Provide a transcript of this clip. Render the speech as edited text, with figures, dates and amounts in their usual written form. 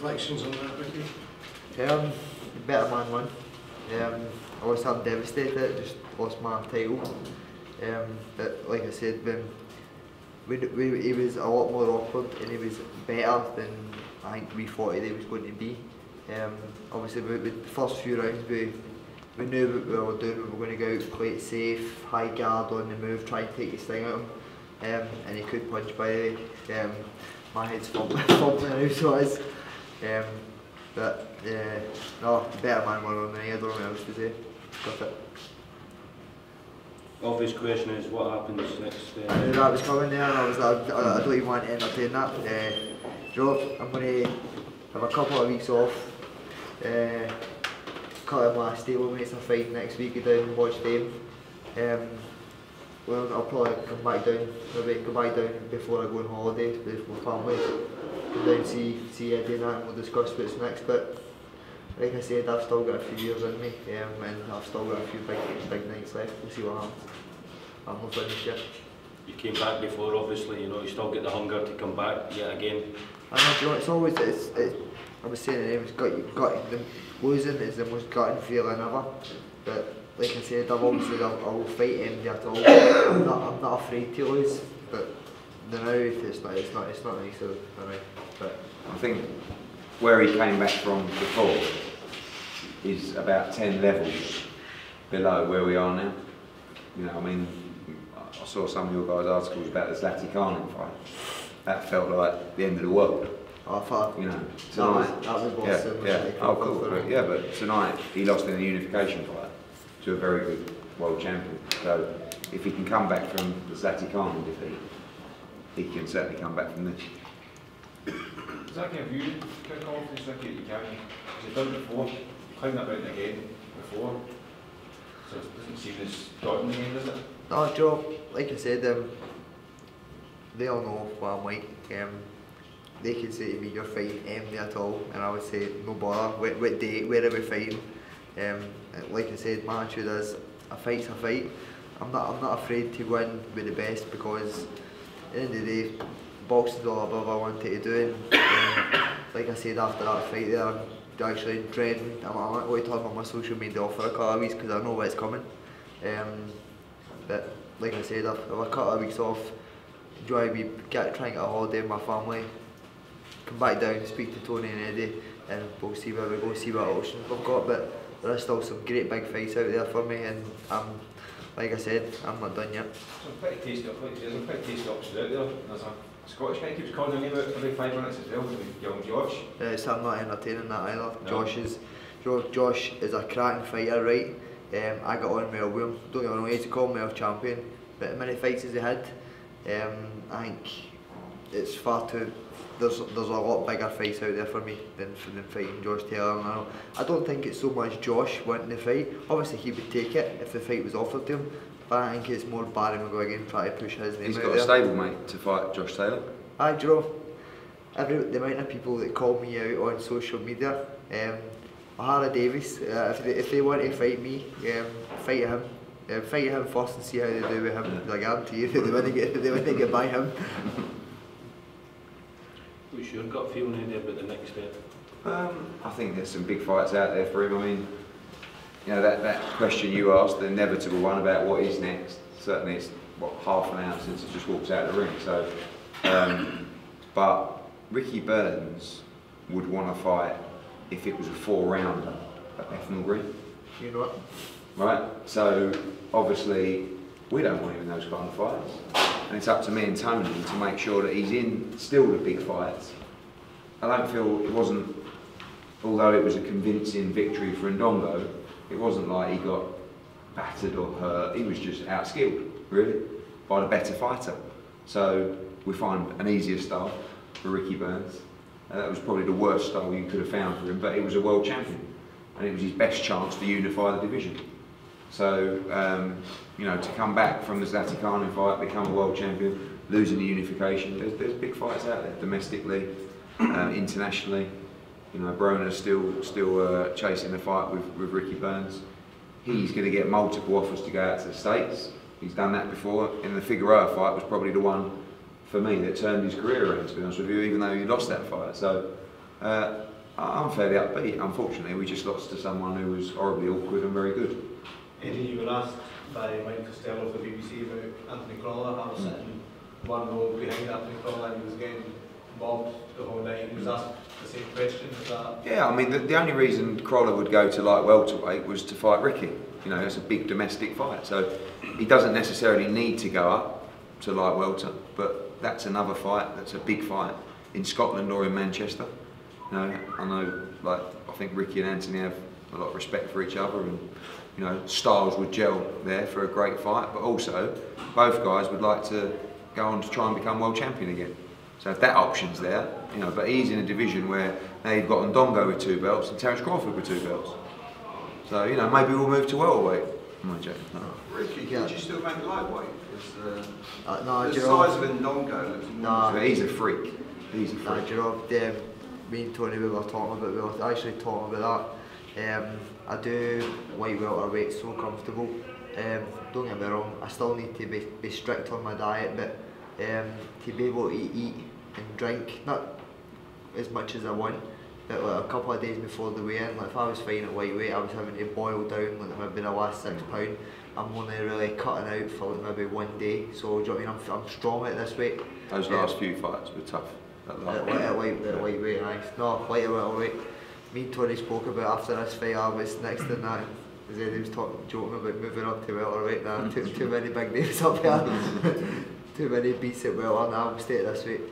reflections on that, Ricky? Better man won. Obviously I'm devastated, just lost my title. But like I said, he was a lot more awkward and he was better than I think we thought he was going to be. Obviously with the first few rounds we knew what we were doing. We were going to go out, play it safe, high guard on the move, try and take his thing out of him. And he could punch, by the way. My head's fumbling out, so it is. But no, the better man won on the night. I don't know what else to say. Got it. Obvious question is what happens next? I knew that was coming there, and I don't even want to entertain that. Joe, I'm going to have a couple of weeks off. Cut of my stablemates are fighting next week, go down and watch them. Well, I'll probably come back down before I go on holiday with my family. Come down and see Eddie and that, and we'll discuss what's next. But like I said, I've still got a few years in me, and I've still got a few big nights left. We'll see what happens. I'm not finished yet. You came back before, obviously. You know, you still get the hunger to come back yet again. I know, you know, it's always I was saying it, losing is the most gutting feeling ever. But like I said, I will fight MD at all. I'm not afraid to lose. But now it's not nice for me. But I think where he came back from before is about 10 levels below where we are now. You know, I mean, I saw some of your guys' articles about the Zlaticanin fight. That felt like the end of the world. I thought, you know, tonight. That was what yeah. Oh, cool. But tonight he lost in a unification fight to a very good world champion. So if he can come back from the Zlaticanin defeat, he can certainly come back from this. Does that give you good confidence, Ricky, that you can? Because you've done it before, climbed that mountain again before, so it doesn't seem as daunting again, does it? No, Joe, like I said, they all know what I'm like. They can say to me, you're fighting MD at all, and I would say, no bother, what day, where are we fighting? Like I said, my attitude is, a fight's a fight. I'm not afraid to win with the best, because at the end of the day, boxing's all above what I wanted to do. And like I said, after that fight there, I'm actually dreading. I'm going to turn on my social media off for a couple of weeks because I know what's coming. But like I said, I've a couple of weeks off, enjoy try and get a holiday with my family, come back down, speak to Tony and Eddie, and we'll see where we go, see what options we've got. But there are still some great big fights out there for me, and like I said, I'm not done yet. Some pretty tasty options out there. There's a Scottish guy keeps calling me about every 5 minutes as well, young Josh. So I'm not entertaining that either. No. Josh is a cracking fighter, right? I got on well with him. Don't get me wrong, he's a Commonwealth champion, but as many fights as he had, I think it's far too. There's a lot bigger fights out there for me than fighting Josh Taylor. And I don't think it's so much Josh wanting the fight. Obviously he would take it if the fight was offered to him, but I think it's more Barry McGuigan trying to push his name out there. He's got a stablemate to fight Josh Taylor. Aye, Joe. The amount of people that call me out on social media, O'Hara Davies, if they want to fight me, fight him. Fight him first and see how they do with him. I guarantee you that they wouldn't get by him. What's your gut feeling about the next step? I think there's some big fights out there for him. I mean, you know, that question you asked, the inevitable one about what is next. Certainly, it's what, half an hour since he just walked out of the ring. So, but Ricky Burns would want to fight if it was a 4-rounder at Bethnal Green. You know what? Right. So obviously, we don't want him in those kind of fights. And it's up to me and Tony to make sure that he's in still the big fights. I don't feel it wasn't, although it was a convincing victory for Indongo, it wasn't like he got battered or hurt. He was just outskilled, really, by the better fighter. So we find an easier style for Ricky Burns. That was probably the worst style you could have found for him, but he was a world champion. And it was his best chance to unify the division. So, you know, to come back from the Zlaticanin fight, become a world champion, losing the unification, there's big fights out there, domestically, internationally. You know, Broner's still chasing the fight with Ricky Burns. He's going to get multiple offers to go out to the States. He's done that before. And the Figueroa fight was probably the one, for me, that turned his career around, to be honest with you, even though he lost that fight. So, I'm fairly upbeat. Unfortunately, we just lost to someone who was horribly awkward and very good. Eddie, you were asked by Mike Costello of the BBC about Anthony Crawler. I was sitting one row behind Anthony Crawler and he was getting mobbed the whole night. He was asked the same question. Is that? Yeah, I mean, the only reason Crawler would go to light welterweight was to fight Ricky. You know, it's a big domestic fight, so he doesn't necessarily need to go up to light welter, but that's another fight, that's a big fight in Scotland or in Manchester. You know, I know, like, I think Ricky and Anthony have a lot of respect for each other, and you know, styles would gel there for a great fight, but also both guys would like to go on to try and become world champion again. So if that option's there, you know, but he's in a division where now you've got Ndongo with 2 belts and Terence Crawford with 2 belts. So, you know, maybe we'll move to welterweight. Am I joking? No. Ricky, could you still make lightweight? Because no, the size of Ndongo looks Nah. But he's a freak. He's a Nah, freak. do you know, me and Tony, we were talking about, we were actually talking about that. I do light welterweight so comfortable. Don't get me wrong, I still need to be strict on my diet, but to be able to eat and drink, not as much as I want, but like a couple of days before the weigh-in, like if I was fighting at lightweight, I was having to boil down like maybe the last 6 pound. I'm only really cutting out for like maybe 1 day, so do you know what I mean? I'm strong at this weight. Those last few fights were tough. At lightweight, nice. No, lightweight. Me and Tony spoke about after this fight, I was next to that. He was joking about moving up to welterweight now. Too many big names up there. Too many beats at welter. Now I'm stay at this weight.